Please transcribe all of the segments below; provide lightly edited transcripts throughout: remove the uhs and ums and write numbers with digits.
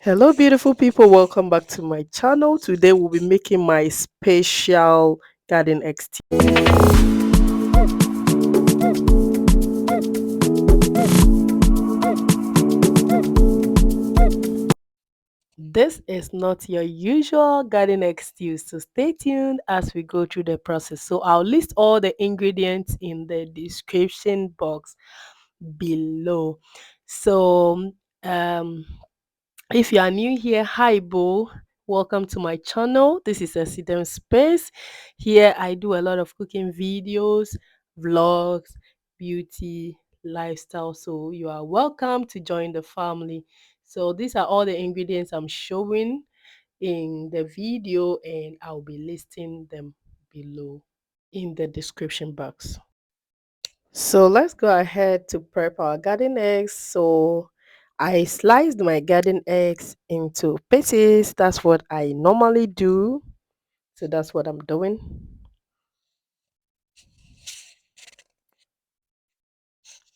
Hello, beautiful people. Welcome back to my channel. Today, we'll be making my special garden eggs tea. This is not your usual garden egg stew, so stay tuned as we go through the process. So, I'll list all the ingredients in the description box below. So, um, if you are new here, hi Bo. Welcome to my channel. This is a Sidem Space. Here I do a lot of cooking videos, vlogs, beauty, lifestyle. So you are welcome to join the family. So these are all the ingredients I'm showing in the video, and I'll be listing them below in the description box. So let's go ahead to prep our garden eggs. So I sliced my garden eggs into pieces. That's what I normally do. So that's what I'm doing.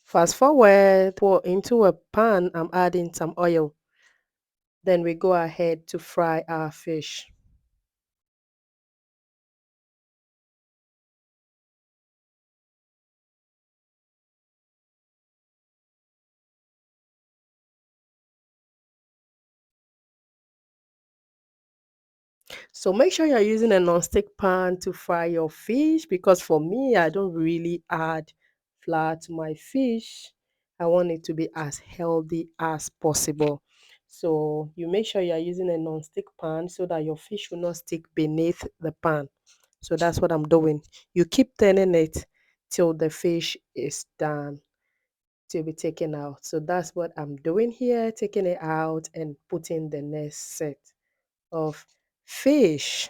Fast forward, pour into a pan, I'm adding some oil. Then we go ahead to fry our fish. So make sure you're using a non-stick pan to fry your fish, because for me, I don't really add flour to my fish. I want it to be as healthy as possible. So you make sure you're using a non-stick pan so that your fish will not stick beneath the pan. So that's what I'm doing. You keep turning it till the fish is done to be taken out. So that's what I'm doing here, taking it out and putting the next set of fish.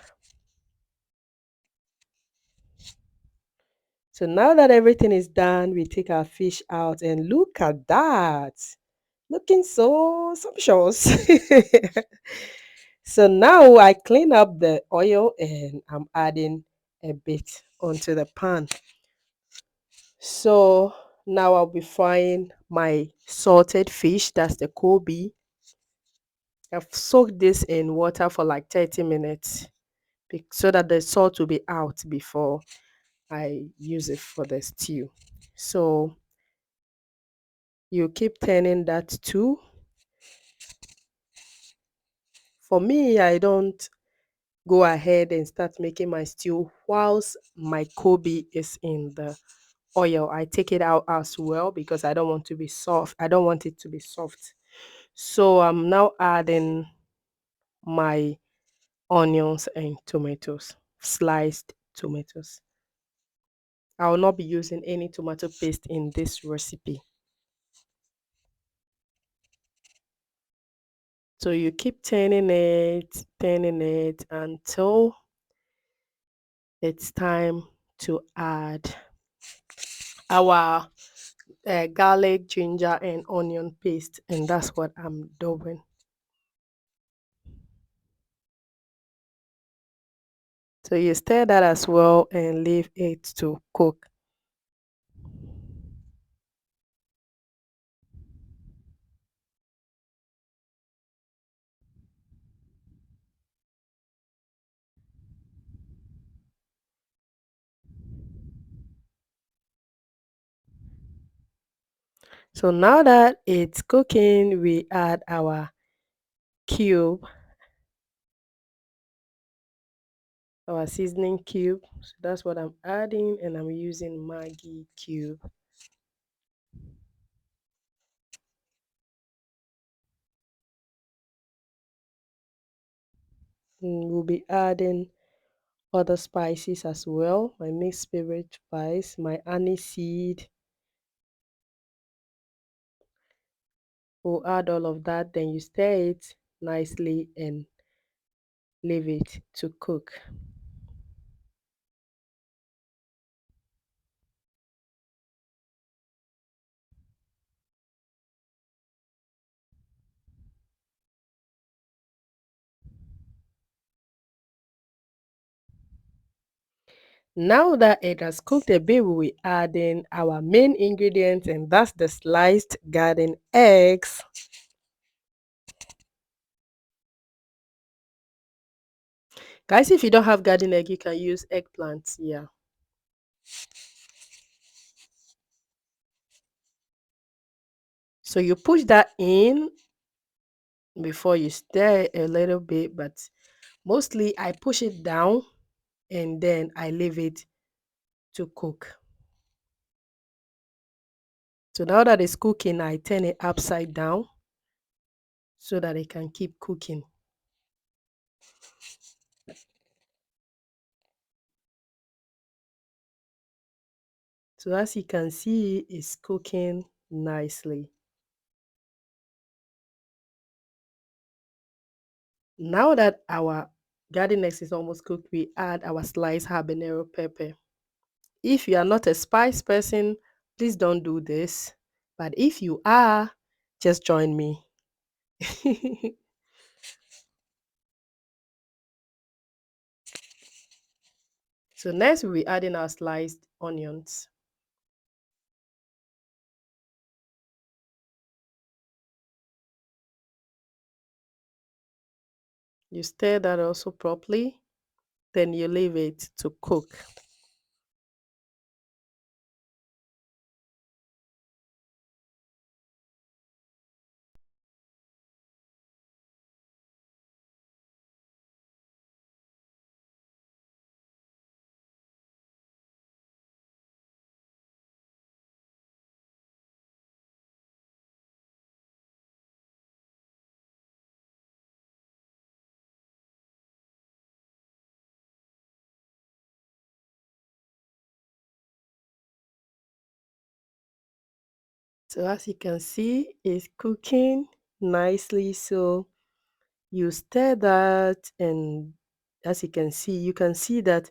So now that everything is done, we take our fish out and look at that. Looking so sumptuous. So now I clean up the oil and I'm adding a bit onto the pan. So now I'll be frying my salted fish, that's the koobi. I've soaked this in water for like 30 minutes so that the salt will be out before I use it for the stew. So you keep turning that too. For me, I don't go ahead and start making my stew whilst my koobi is in the oil. I take it out as well because I don't want to be soft. I don't want it to be soft. So I'm now adding my onions and tomatoes, sliced tomatoes. I will not be using any tomato paste in this recipe. So you keep turning it until it's time to add our garlic, ginger, and onion paste, and that's what I'm doing. So you stir that as well and leave it to cook. So now that it's cooking, we add cube, our seasoning cube. So that's what I'm adding, and I'm using Maggi cube. We'll be adding other spices as well. My mixed spirit spice, my aniseed. We'll add all of that. Then you stir it nicely and leave it to cook. Now that it has cooked a bit, we will add in our main ingredient, and that's the sliced garden eggs. Guys, if you don't have garden egg, you can use eggplant. Yeah. So you push that in before you stir a little bit, but mostly I push it down and then I leave it to cook. So now that it's cooking, I turn it upside down so that it can keep cooking. So as you can see, it's cooking nicely. Now that our garden eggs is almost cooked, we add our sliced habanero pepper. If you are not a spice person, please don't do this. But if you are, just join me. So next we'll be adding our sliced onions. You stir that also properly, then you leave it to cook. So as you can see, it's cooking nicely. So you stir that, and as you can see that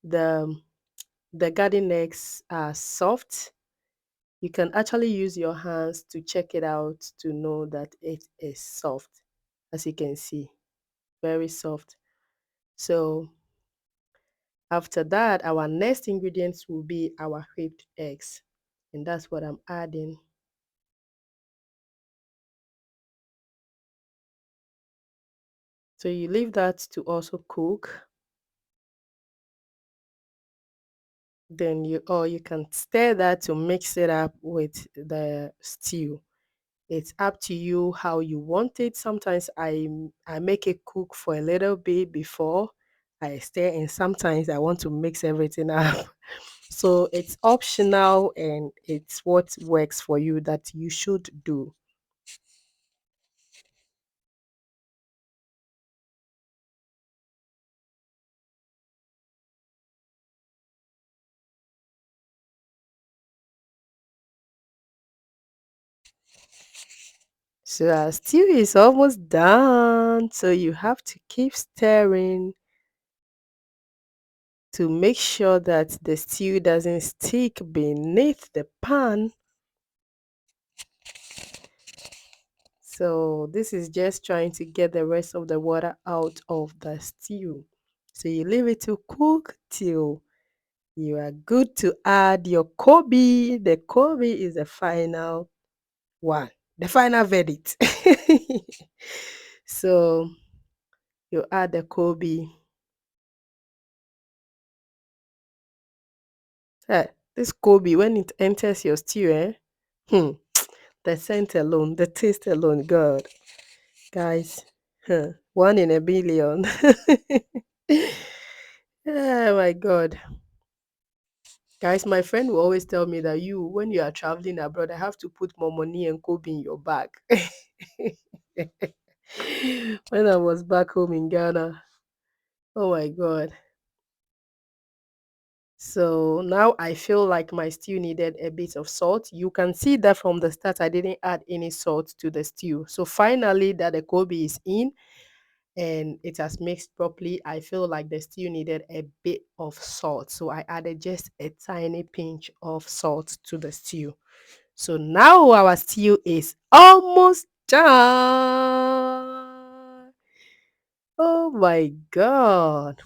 the the garden eggs are soft. You can actually use your hands to check it out to know that it is soft. As you can see, very soft. So after that, our next ingredients will be our whipped eggs, and that's what I'm adding. So you leave that to also cook. Then you can stir that to mix it up with the stew. It's up to you how you want it. Sometimes I make it cook for a little bit before I stir, and sometimes I want to mix everything up. So it's optional and it's what works for you that you should do. So our stew is almost done. So you have to keep stirring to make sure that the stew doesn't stick beneath the pan. So this is just trying to get the rest of the water out of the stew. So you leave it to cook till you are good to add your koobi. The koobi is the final one, the final verdict. So you add the koobi. This koobi, when it enters your stew, hmm, the scent alone, the taste alone, God, guys, one in a billion. Oh my God. Guys, my friend will always tell me that when you are traveling abroad, I have to put more money and Kobe in your bag. When I was back home in Ghana, oh my God. So now I feel like my stew needed a bit of salt. You can see that from the start, I didn't add any salt to the stew. So finally, that the Kobe is in and it has mixed properly, I feel like the stew needed a bit of salt. So I added just a tiny pinch of salt to the stew. So now our stew is almost done. Oh my God.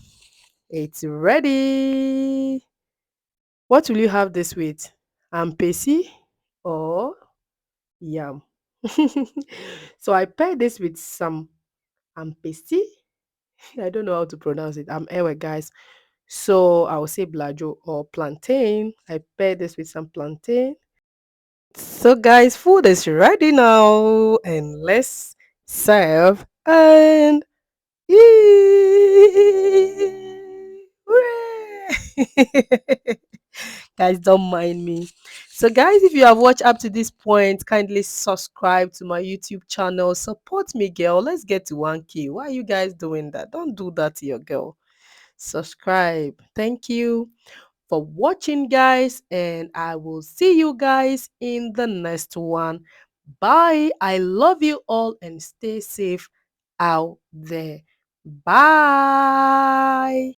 It's ready. What will you have this with? Ampesi or yam? So I pair this with some ampesi I don't know how to pronounce it. I'm Ewe, guys. So I will say blajo or plantain. I pair this with some plantain. So, guys, food is ready now, and let's serve and eat. Hooray! Guys, don't mind me. So, guys, if you have watched up to this point, kindly subscribe to my YouTube channel. Support me, girl. Let's get to 1K. Why are you guys doing that? Don't do that to your girl. Subscribe. Thank you for watching, guys, and I will see you guys in the next one. Bye. I love you all and stay safe out there. Bye.